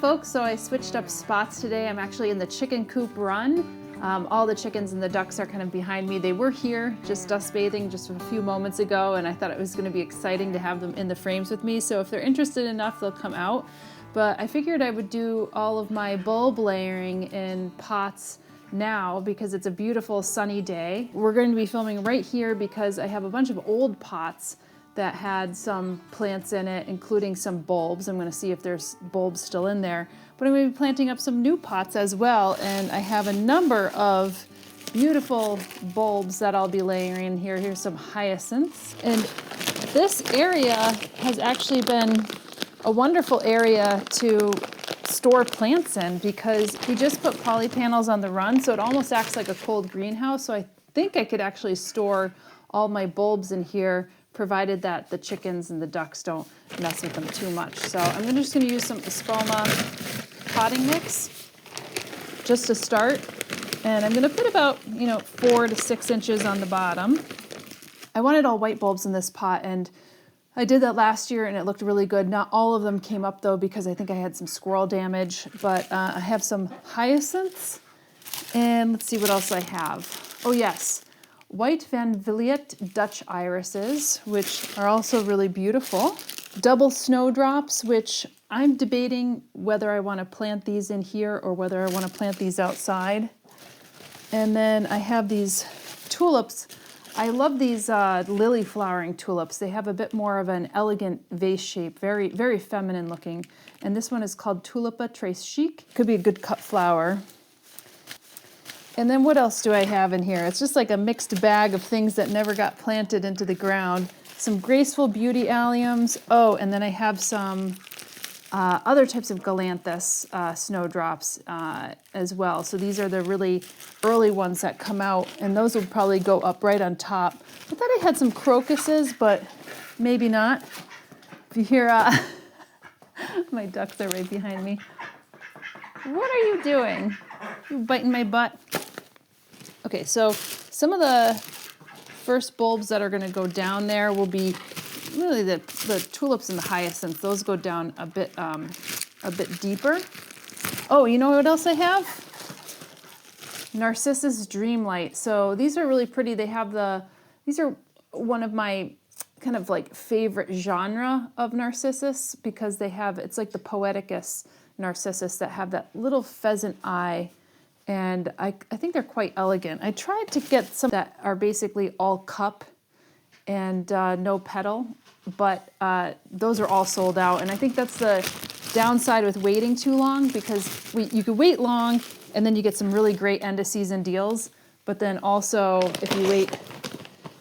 folks, so I switched up spots today. I'm actually in the chicken coop run. All the chickens and the ducks are kind of behind me. They were here just dust bathing just a few moments ago, and I thought it was going to be exciting to have them in the frames with me. So if they're interested enough, they'll come out. But I figured I would do all of my bulb layering in pots now because it's a beautiful sunny day. We're going to be filming right here because I have a bunch of old pots that had some plants in it, including some bulbs. I'm going to see if there's bulbs still in there. But I'm going to be planting up some new pots as well, and I have a number of beautiful bulbs that I'll be layering in here. Here's some hyacinths. And this area has actually been a wonderful area to store plants in because we just put poly panels on the run, so it almost acts like a cold greenhouse. So I think I could actually store all my bulbs in here, provided that the chickens and the ducks don't mess with them too much. So I'm just going to use some Espoma potting mix just to start. And I'm going to put about 4 to 6 inches on the bottom. I wanted all white bulbs in this pot, and I did that last year and it looked really good. Not all of them came up though because I think I had some squirrel damage, but I have some hyacinths, and let's see what else I have. Oh yes, white Van Vliet Dutch irises, which are also really beautiful. Double snowdrops, which I'm debating whether I want to plant these in here or whether I want to plant these outside. And then I have these tulips. I love these lily flowering tulips. They have a bit more of an elegant vase shape, very, very feminine looking. And this one is called Tulipa Tres Chic. Could be a good cut flower. And then what else do I have in here? It's just like a mixed bag of things that never got planted into the ground. Some graceful beauty alliums. Oh, and then I have some other types of galanthus snowdrops as well. So these are the really early ones that come out, and those will probably go up right on top. I thought I had some crocuses, but maybe not. If you hear, my ducks are right behind me. What are you doing? You biting my butt? Okay, so some of the first bulbs that are going to go down there will be really the tulips and the hyacinths. Those go down a bit deeper. Oh, you know what else I have? Narcissus Dreamlight. So these are really pretty. These are one of my kind of like favorite genre of narcissus because it's like the Poeticus narcissus that have that little pheasant eye. And I think they're quite elegant. I tried to get some that are basically all cup and no petal, but those are all sold out. And I think that's the downside with waiting too long, because you could wait long and then you get some really great end of season deals. But then also if you wait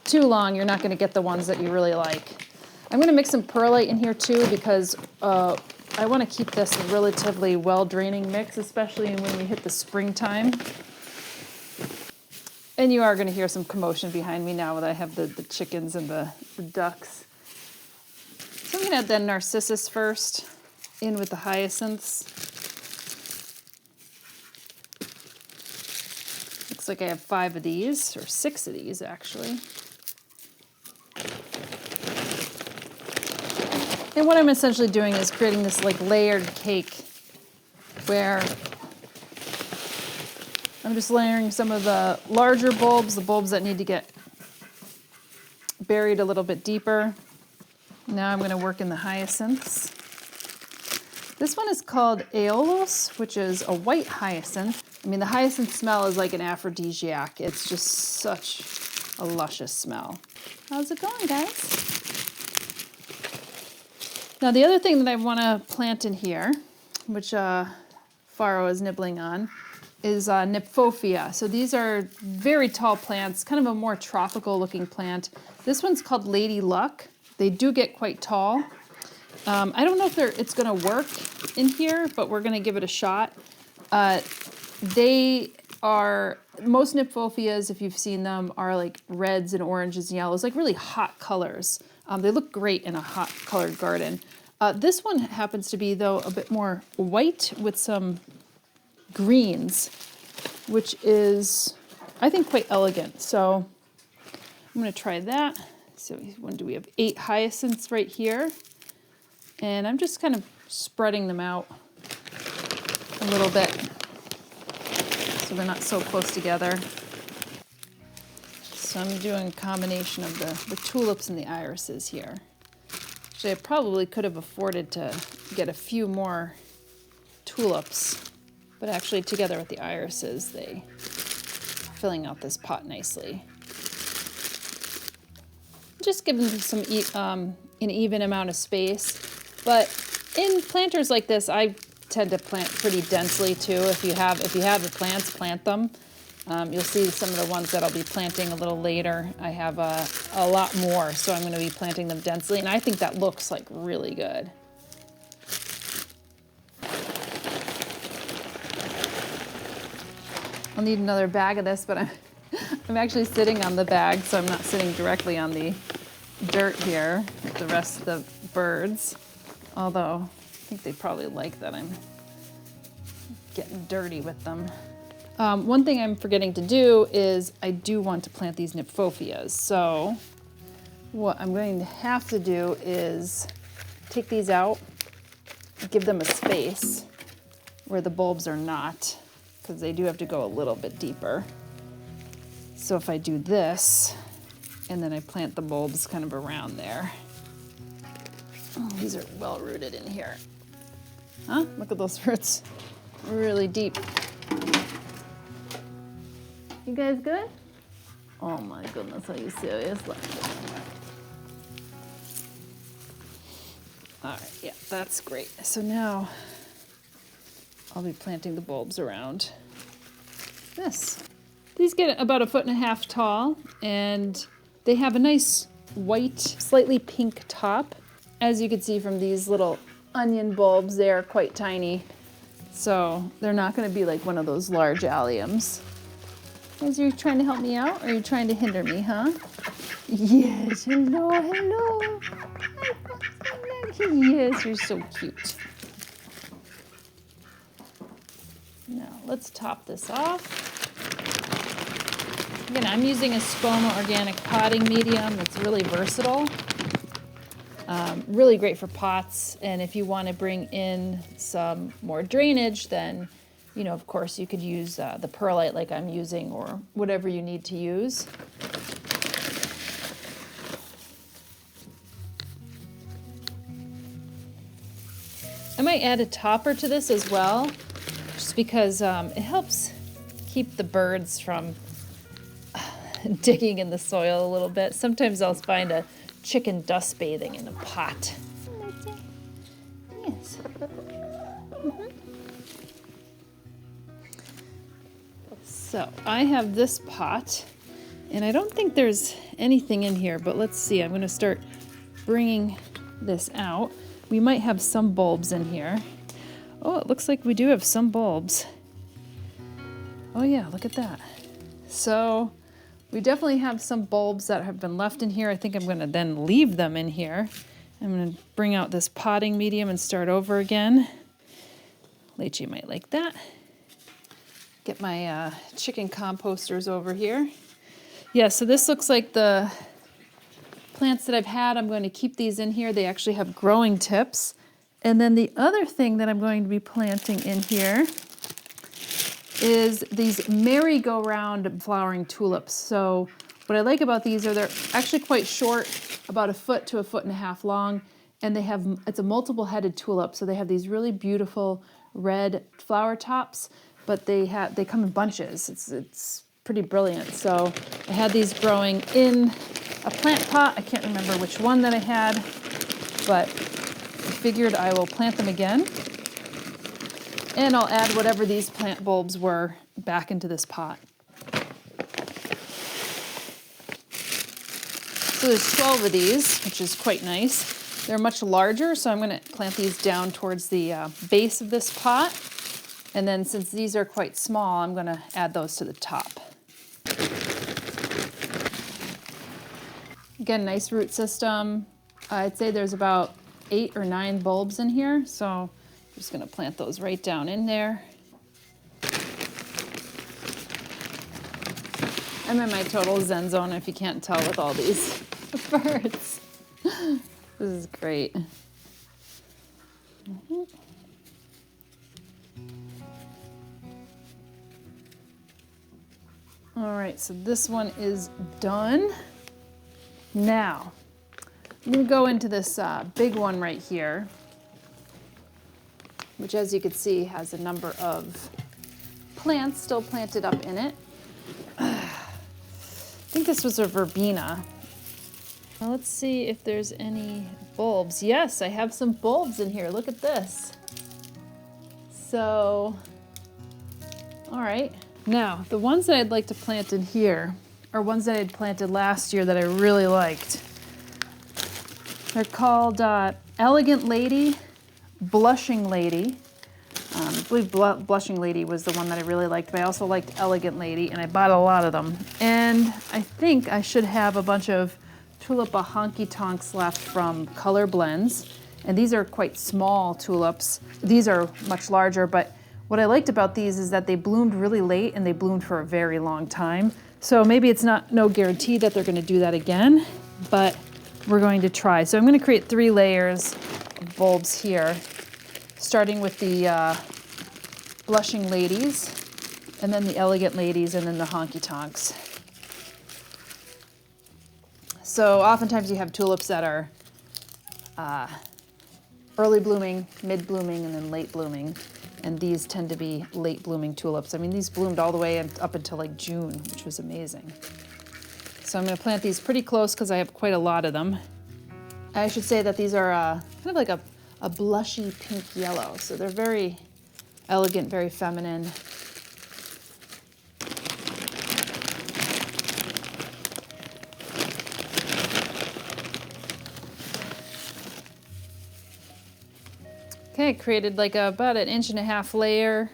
too long, you're not going to get the ones that you really like. I'm going to mix some perlite in here too because I want to keep this a relatively well-draining mix, especially when we hit the springtime. And you are going to hear some commotion behind me now that I have the chickens and the ducks. So I'm going to add the narcissus first, in with the hyacinths. Looks like I have 5 of these, or 6 of these actually. And what I'm essentially doing is creating this like layered cake where I'm just layering some of the larger bulbs, the bulbs that need to get buried a little bit deeper. Now I'm going to work in the hyacinths. This one is called Aeolus, which is a white hyacinth. I mean, the hyacinth smell is like an aphrodisiac. It's just such a luscious smell. How's it going, guys? Now the other thing that I want to plant in here, which Faro is nibbling on, is Nymphophia. So these are very tall plants, kind of a more tropical looking plant. This one's called Lady Luck. They do get quite tall. I don't know if it's going to work in here, but we're going to give it a shot. Most Nymphopias, if you've seen them, are like reds and oranges and yellows, like really hot colors. They look great in a hot colored garden. This one happens to be, though, a bit more white with some greens, which is, I think, quite elegant. So I'm going to try that. So we have 8 hyacinths right here. And I'm just kind of spreading them out a little bit so they're not so close together. So I'm doing a combination of the tulips and the irises here. Actually, I probably could have afforded to get a few more tulips, but actually together with the irises, they are filling out this pot nicely. Just give them some an even amount of space. But in planters like this, I tend to plant pretty densely too. If you have the plants, plant them. You'll see some of the ones that I'll be planting a little later. I have a lot more, so I'm going to be planting them densely, and I think that looks like really good. I'll need another bag of this, but I'm actually sitting on the bag, so I'm not sitting directly on the dirt here with the rest of the birds. Although, I think they probably like that I'm getting dirty with them. One thing I'm forgetting to do is I do want to plant these nymphophillas. So what I'm going to have to do is take these out, give them a space where the bulbs are not, because they do have to go a little bit deeper. So if I do this, and then I plant the bulbs kind of around there. Oh, these are well rooted in here. Huh? Look at those roots. Really deep. You guys good? Oh my goodness, are you serious? All right, yeah, that's great. So now I'll be planting the bulbs around this. These get about 1.5 feet tall, and they have a nice white, slightly pink top. As you can see from these little onion bulbs, they are quite tiny. So they're not gonna be like one of those large alliums. Is you trying to help me out, or are you trying to hinder me, huh? Yes, hello, hello. Yes, you're so cute. Now, let's top this off. Again, I'm using Espoma organic potting medium. It's really versatile. Really great for pots, and if you want to bring in some more drainage, then you know, of course, you could use the Perlite like I'm using, or whatever you need to use. I might add a topper to this as well, just because it helps keep the birds from digging in the soil a little bit. Sometimes I'll find a chicken dust bathing in a pot. Yes. So I have this pot, and I don't think there's anything in here, but let's see. I'm going to start bringing this out. We might have some bulbs in here. Oh, it looks like we do have some bulbs. Oh yeah, look at that. So we definitely have some bulbs that have been left in here. I think I'm going to then leave them in here. I'm going to bring out this potting medium and start over again. Leachy might like that. Get my chicken composters over here. Yeah, so this looks like the plants that I've had. I'm going to keep these in here. They actually have growing tips. And then the other thing that I'm going to be planting in here is these merry-go-round flowering tulips. So what I like about these are they're actually quite short, about 1 foot to 1.5 feet long, and they have, it's a multiple-headed tulip, so they have these really beautiful red flower tops, but they come in bunches. It's pretty brilliant. So I had these growing in a plant pot. I can't remember which one that I had, but I figured I will plant them again. And I'll add whatever these plant bulbs were back into this pot. So there's 12 of these, which is quite nice. They're much larger, so I'm going to plant these down towards the base of this pot. And then since these are quite small, I'm going to add those to the top. Again, nice root system. I'd say there's about 8 or 9 bulbs in here, so I'm just going to plant those right down in there. I'm in my total zen zone, if you can't tell, with all these birds. This is great. All right, so this one is done. Now, I'm gonna go into this big one right here, which as you can see has a number of plants still planted up in it. I think this was a verbena. Well, let's see if there's any bulbs. Yes, I have some bulbs in here. Look at this. So, all right. Now, the ones that I'd like to plant in here are ones that I had planted last year that I really liked. They're called Elegant Lady, Blushing Lady. I believe Blushing Lady was the one that I really liked, but I also liked Elegant Lady, and I bought a lot of them. And I think I should have a bunch of Tulipa honky tonks left from Color Blends. And these are quite small tulips. These are much larger, but what I liked about these is that they bloomed really late and they bloomed for a very long time. So maybe it's no guarantee that they're gonna do that again, but we're going to try. So I'm gonna create 3 layers of bulbs here, starting with the Blushing Ladies, and then the Elegant Ladies, and then the Honky Tonks. So oftentimes you have tulips that are early blooming, mid blooming, and then late blooming. And these tend to be late blooming tulips. I mean, these bloomed all the way up until like June, which was amazing. So I'm gonna plant these pretty close because I have quite a lot of them. I should say that these are kind of like a blushy pink yellow. So they're very elegant, very feminine. Okay, created like about an 1.5 inch layer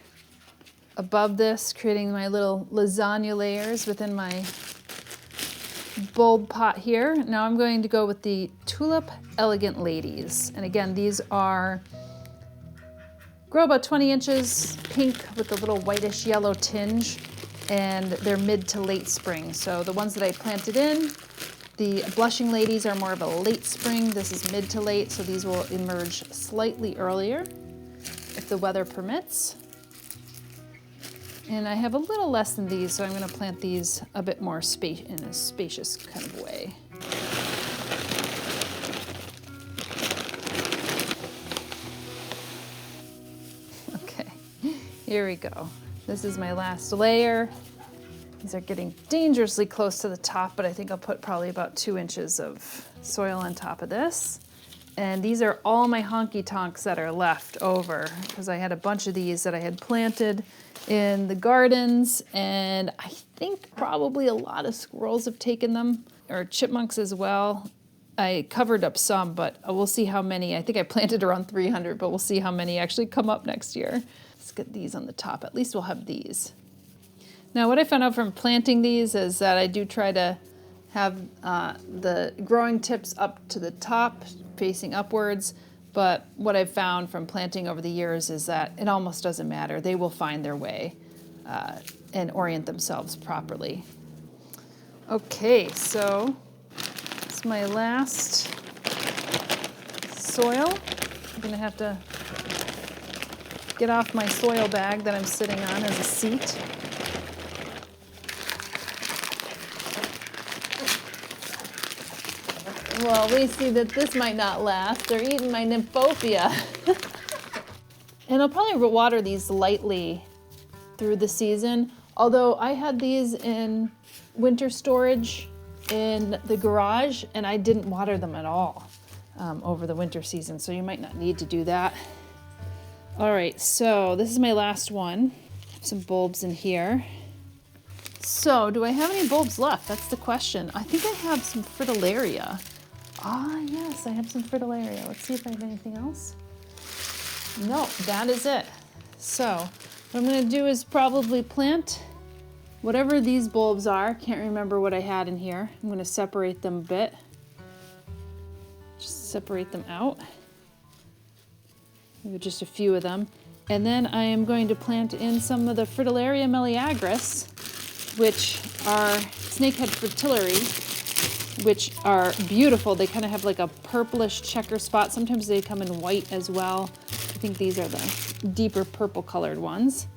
above this, creating my little lasagna layers within my bulb pot here. Now I'm going to go with the Tulip Elegant Ladies. And again, these grow about 20 inches, pink with a little whitish yellow tinge, and they're mid to late spring. So the ones that I planted in, the Blushing Ladies are more of a late spring. This is mid to late, so these will emerge slightly earlier if the weather permits. And I have a little less than these, so I'm gonna plant these a bit more in a spacious kind of way. Okay, here we go. This is my last layer. These are getting dangerously close to the top, but I think I'll put probably about 2 inches of soil on top of this. And these are all my honky tonks that are left over, because I had a bunch of these that I had planted in the gardens, and I think probably a lot of squirrels have taken them, or chipmunks as well. I covered up some, but we'll see how many. I think I planted around 300, but we'll see how many actually come up next year. Let's get these on the top. At least we'll have these. Now, what I found out from planting these is that I do try to have the growing tips up to the top, facing upwards. But what I've found from planting over the years is that it almost doesn't matter. They will find their way and orient themselves properly. Okay, so it's my last soil. I'm gonna have to get off my soil bag that I'm sitting on as a seat. Well, we see that this might not last. They're eating my nymphophia. And I'll probably water these lightly through the season. Although I had these in winter storage in the garage and I didn't water them at all over the winter season. So you might not need to do that. All right, so this is my last one. Some bulbs in here. So do I have any bulbs left? That's the question. I think I have some fritillaria. Ah, yes, I have some fritillaria. Let's see if I have anything else. No, that is it. So what I'm gonna do is probably plant whatever these bulbs are. Can't remember what I had in here. I'm gonna separate them a bit. Just separate them out. Maybe just a few of them. And then I am going to plant in some of the Fritillaria meleagris, which are snakehead fritillary, which are beautiful. They kind of have like a purplish checker spot. Sometimes they come in white as well. I think these are the deeper purple colored ones.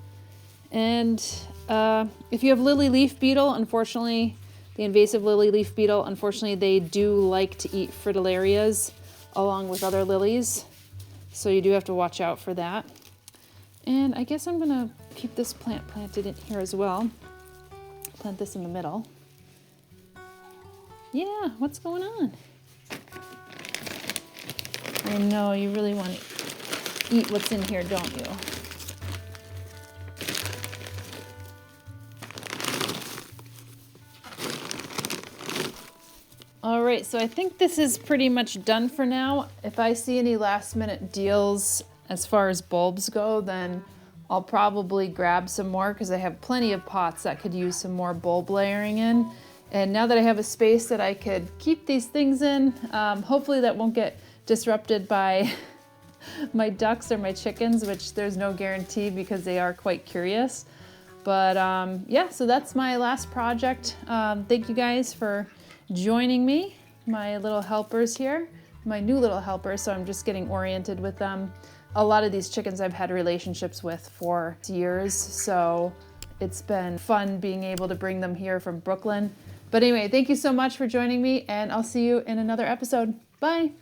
And If you have lily leaf beetle, unfortunately, the invasive lily leaf beetle, unfortunately, they do like to eat fritillarias along with other lilies. So you do have to watch out for that. And I guess I'm gonna keep this plant planted in here as well. Plant this in the middle. Yeah, what's going on? I know, you really want to eat what's in here, don't you? All right, so I think this is pretty much done for now. If I see any last minute deals as far as bulbs go, then I'll probably grab some more because I have plenty of pots that could use some more bulb layering in. And now that I have a space that I could keep these things in, hopefully that won't get disrupted by my ducks or my chickens, which there's no guarantee because they are quite curious. But yeah, so that's my last project. Thank you guys for joining me, my little helpers here, my new little helpers, so I'm just getting oriented with them. A lot of these chickens I've had relationships with for years, so it's been fun being able to bring them here from Brooklyn. But anyway, thank you so much for joining me, and I'll see you in another episode. Bye!